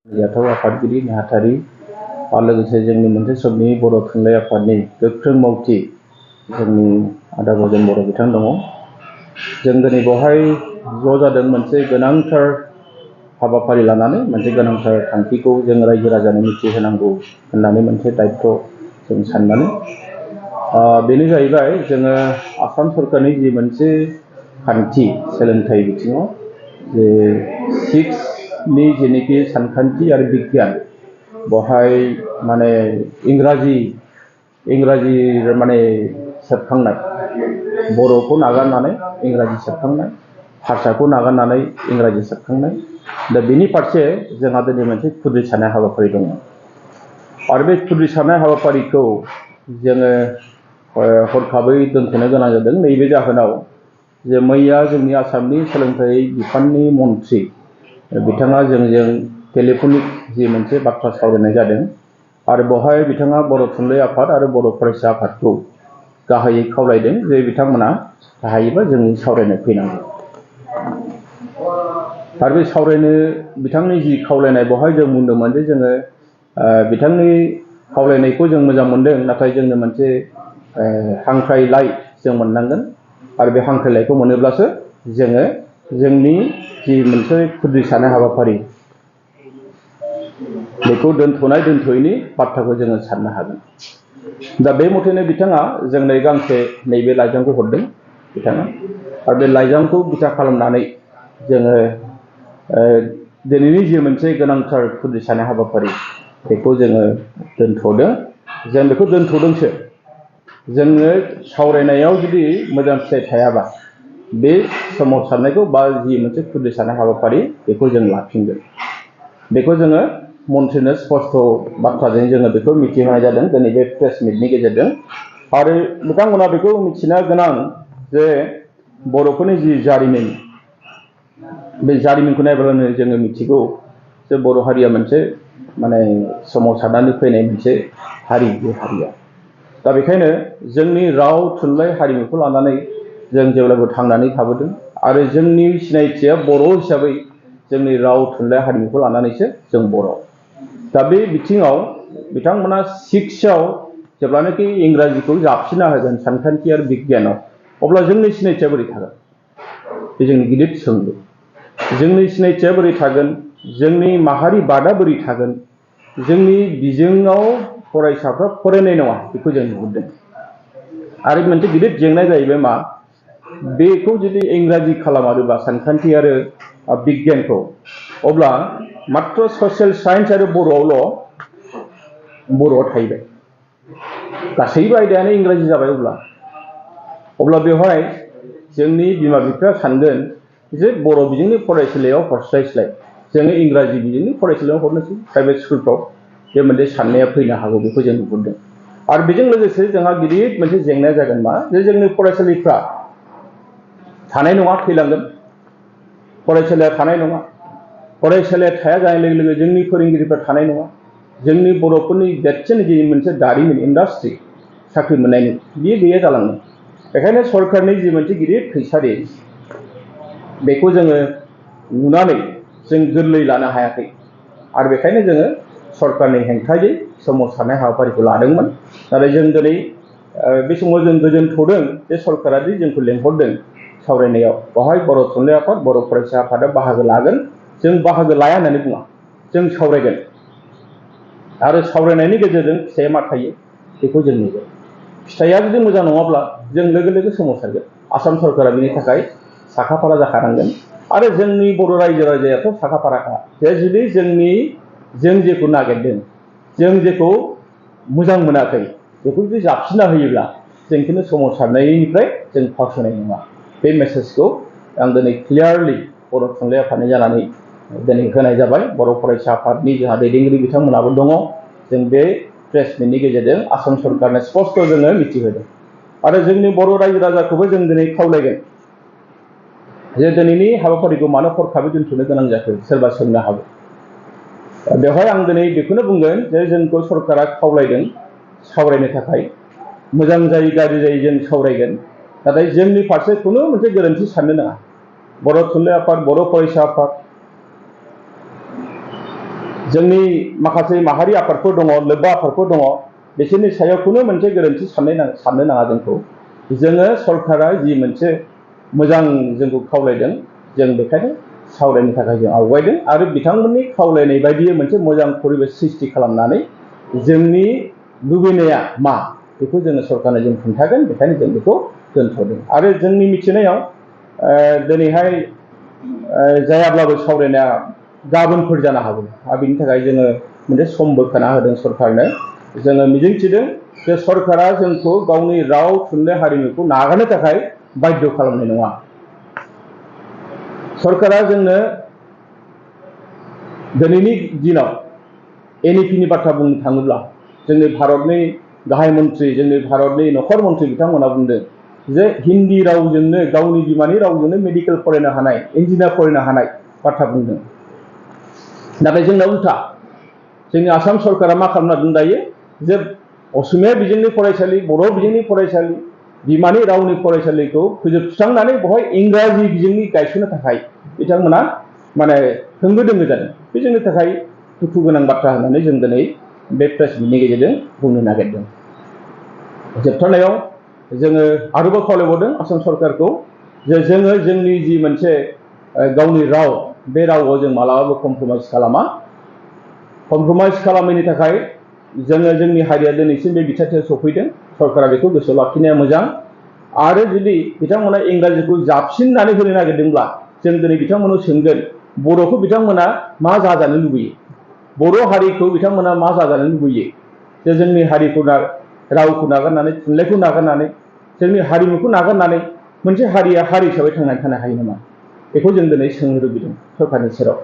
जाथाव आफादगिरि नेहाथारि आरो लोगोसे जोंनि मोनसे समनि बर' थुनलाइ आफादनि गोख्रों मावथि जोंनि आदा भजेन बर' बिथां दङ। जों दिनै बेवहाय ज' जादों मोनसे गोनांथार हाबाफारि लानानै मोनसे गोनांथार थांखिखौ जों रायजो राजानो मिथिहोनांगौ होननानै मोनसे दायित्व जों साननानै बेनो जाहैबाय जोङो आसाम सरकारनि जि मोनसे खान्थि सोलोंथाइ बिथिङाव जे 6नि जेनोखि सानखान्थि आरो बिगियान बेवहाय माने इंराजि माने सेबखांनाय बर'खौ नागारनानै इंराजि सेबखांनाय भाषाखौ नागारनानै इंराजि सेबखांनाय दा बेनि फारसे जोंहा दिनै मोनसे खुद्रिसारनाय हाबाफारि दङ आरो बे खुद्रिसारनाय हाबाफारिखौ जोङो हरखाबै दोनथ'नो गोनां जादों नैबे जाहोनाव जे मैया जोंनि आसामनि सोलोंथाइ बिफाननि मन्थ्रि बिथाङा जोंजों टेलिफनिक जि मोनसे बाथ्रा सावरायनाय जादों आरो बेवहाय बिथाङा बर' थुनलाइ आफाद आरो बर' फरायसा आफादखौ गाहायै खावलायदों जे बिथांमोना हायोबा जोंनि सावरायनो फैनांगौ आरो बे सावरायनो बिथांनि जि खावलायनाय बेवहाय जों बुंदोंमोन जे जोङो बिथांनि खावलायनायखौ जों मोजां मोनदों नाथाय जोंनो मोनसे हांख्रायलाइ जों मोननांगोन आरो बे हांख्रायलाइखौ मोनोब्लासो जोङो जोंनि जि मोनसे खुद्रिसारनाय हाबाफारि बेखौ दोनथ'यैनि बाथ्राखौ जोङो साननो हागोन। दा बे मथेनो बिथाङा जोंनो गांसे नैबे लाइजामखौ हरदों बिथाङा आरो बे लाइजामखौ बिथा खालामनानै जोङो दिनैनि जि मोनसे गोनांथार खुद्रिसारनाय हाबाफारि बेखौ जोङो दोनथ'दों। जों बेखौ दोनथ'दोंसो जोङो सावरायनायाव जुदि मोजां फिथाइ थायाबा बे सोमावसारनायखौ बा जि मोनसे खुद्रिसारनाय हाबाफारि बेखौ जों लाफिनगोन। बेखौ जोङो मन्थ्रिनो स्पष्ट बाथ्राजों जोङो बेखौ मिथिहोनाय जादों दिनै बे प्रेस मिटनि गेजेरजों आरो बिथांमोना बेखौ मिथिनो गोनां जे बर'फोरनि जि जारिमिन बे जारिमिनखौ नायब्लानो जोङो मिथिगौ जे बर' हारिया मोनसे माने सोमावसारनानै फैनाय मोनसे हारि बे हारिया दा बेखायनो जोंनि राव थुनलाइ हारिमुखौ लानानै जों जेब्लाबो थांनानै थाबोदों आरो जोंनि सिनायथिया बर' हिसाबै जोंनि राव थुनलाइ हारिमुखौ लानानैसो जों बर'। दा बे बिथिङाव बिथांमोना 6आव जेब्लानाखि इंराजिखौ जाबसिनना होगोन सानखान्थि आरो बिगियानाव अब्ला जोंनि सिनायथिया बोरै थागोन बे जोंनि गिदिर सोंलु। जोंनि सिनायथिया बोरै थागोन जोंनि माहारि बादा बोरै थागोन जोंनि बिजोङाव फरायसाफ्रा फरायनाय नङा बेखौ जों नुहुरदों आरो मोनसे गिदिर जेंनाया जाहैबाय मा बेखौ जुदि इंराजि खालामारोबा सानखान्थि आरो बिगियानखौ अब्ला मात्र ससियेल साइन्स आरो बर'आव थाहैबाय गासैबो आयदायानो इंराजि जाबाय अब्ला बेवहाय जोंनि बिमा बिफाया सानगोन जे बर' बिजोंनि फरायसालियाव हरस्लायस्लाय जोङो इंराजि बिजोंनि फरायसालियाव हरनोसै प्राइभेट स्कुलफ्राव बे मोनसे साननाया फैनो हागौ बेखौ जों नुहुरदों आरो बेजों लोगोसे जोंहा गिदिर मोनसे जेंनाया जागोन मा जे जोंनि फरायसालिफ्रा थानाय नङा थैलांगोन फरायसालिया थानाय नङा फरायसालिया थाया जानाय लोगो लोगो जोंनि फोरोंगिरिफ्रा थानाय नङा जोंनि बर'फोरनि देरसिन जि मोनसे दारिमिन इन्डास्ट्रि साख्रि मोननायनि बियो गैया जालाङो। बेखायनो सरकारनि जि मोनसे गिदिर फैसारि बेखौ जोङो नुनानै जों गोरलै लानो हायाखै आरो बेखायनो जोङो सरकारनि हेंथायै सोमावसारनाय हाबाफारिखौ लादोंमोन। नाथाय जों दिनै बे समाव जों गोजोनथ'दों जे सरकारा दि जोंखौ लेंहरदों सावरायनायाव बेवहाय बर' थुनलाइ आफाद बर' फरायसा आफादा बाहागो लागोन। जों बाहागो लाया होननानै बुङा जों सावरायगोन आरो सावरायनायनि गेजेरजों फिथाइया मा थायो बेखौ जों नुगोन। फिथाइया जुदि मोजां नङाब्ला जों लोगो लोगो सोमावसारगोन। आसाम सरकारा बिनि थाखाय साखाफारा जाखानांगोन आरो जोंनि बर' रायजो राजायाथ' साखाफाराखा जे जुदि जों जेखौ नागिरदों जों जेखौ मोजां मोनाखै बेखौ जुदि जाबसिनना होयोब्ला जों खिन्थु सोमावसारनायनिफ्राय जों फावसायनाय नङा। बे मेसेजखौ आं दिनै क्लियारलि बर' थुनलाइ आफादनि जानानै दिनै होनाय जाबाय। बर' फरायसा आफादनि जोंहा दैदेनगिरि बिथांमोनाबो दङ। जों बे प्रेस मिटनि गेजेरजों आसाम सरकारनो स्पष्ट जोङो मिथिहोदों आरो जोंनि बर' रायजो राजाखौबो जों दिनै खावलायगोन जे दिनैनि हाबाफारिखौ मानो हरखाबै दोनथ'नो गोनां जाखो सोरबा सोंनो हागौ। बेवहाय आं दिनै बेखौनो बुंगोन जे जोंखौ सरकारा खावलायदों सावरायनो थाखाय मोजां जायै गाज्रि जायै जों सावरायगोन नाथाय जोंनि फारसे खुनु मोनसे गोरोन्थि साननो नाङा। बर' थुनलाइ आफाद बर' फरायसा आफाद जोंनि माखासे माहारि आफादफोर दङ, लोब्बा आफादफोर दङ, बिसोरनि सायाव खुनु मोनसे गोरोन्थि साननो नाङा जोंखौ। जोङो सरकारा जि मोनसे मोजां जोंखौ खावलायदों, जों बेखायनो सावरायनो थाखाय जों आवगायदों आरो बिथांमोननि खावलायनाय बायदियै मोनसे मोजां परिबेस सृष्टि खालामनानै जोंनि लुबैनाया मा बेखौ जोङो सरकारनो जों खोन्थागोन। बेखायनो जों बेखौ दोनथ'दों आरो जोंनि मिथिनायाव दिनैहाय जायाब्लाबो सावरायनाया गाबोनफोर जानो हागौ आरो बिनि थाखाय जोङो मोनसे सम बोखाना होदों सरकारनो। जोङो मिजिंथिदों जे सरकारा जोंखौ गावनि राव थुनलाइ हारिमुखौ नागारनो थाखाय बाध्य खालामनाय नङा। सरकारा जोंनो दिनैनि दिनाव NEP बाथ्रा बुंनो थाङोब्ला जोंनि भारतनि गाहाय मन्त्रि, जोंनि भारतनि नखर मन्त्रि बिथांमोना बुंदों जे हिन्दी रावजोंनो, गावनि बिमानि रावजोंनो मेडिकेल फरायनो हानाय, इन्जिनियार फरायनो हानाय बाथ्रा बुंदों। नाथाय जोंना उल्था, जोंनि आसाम सरकारा मा खालामना दों दायो जे असमिया बिजोंनि फरायसालि, बर' बिजोंनि फरायसालि, बिमानि रावनि फरायसालिखौ फोजोबस्रांनानै बेवहाय इंराजि बिजोंनि गायसननो थाखाय बिथांमोना माने होंगो दोंगो जादों। बे जोंनि थाखाय दुखु गोनां बाथ्रा होननानै जों दिनै बे प्रेस मिटनि गेजेरजों बुंनो नागिरदों। जोबथारनायाव जोङो आरोबाव खावलायबावदों आसाम सरकारखौ जे जोङो जोंनि जि मोनसे गावनि राव, बे रावआव जों मालाबाबो कमप्रमाइज खालामा। कमप्रमाइज खालामैनि थाखाय जोङो जोंनि हारिया दिनैसिम बे बिथाथियाव सफैदों। सरकारा बेखौ गोसोआव लाखिनाया मोजां। आरो जुदि बिथांमोना इंराजिखौ जाबसिननानै होनो नागिरदोंब्ला जों दिनै बिथांमोनाव सोंगोन, बर'खौ बिथांमोना मा जाजानो लुबैयो? बर' हारिखौ बिथांमोना मा जाजानो लुबैयो? जे जोंनि हारिखौ रावखौ नागारनानै, थुनलाइखौ नागारनानै, जोंनि हारिमुखौ नागारनानै मोनसे हारिया हारि हिसाबै थांनानै थानो हायो नामा? बेखौ जों दिनै सोंनो लुबैदों सरकारनि सेराव।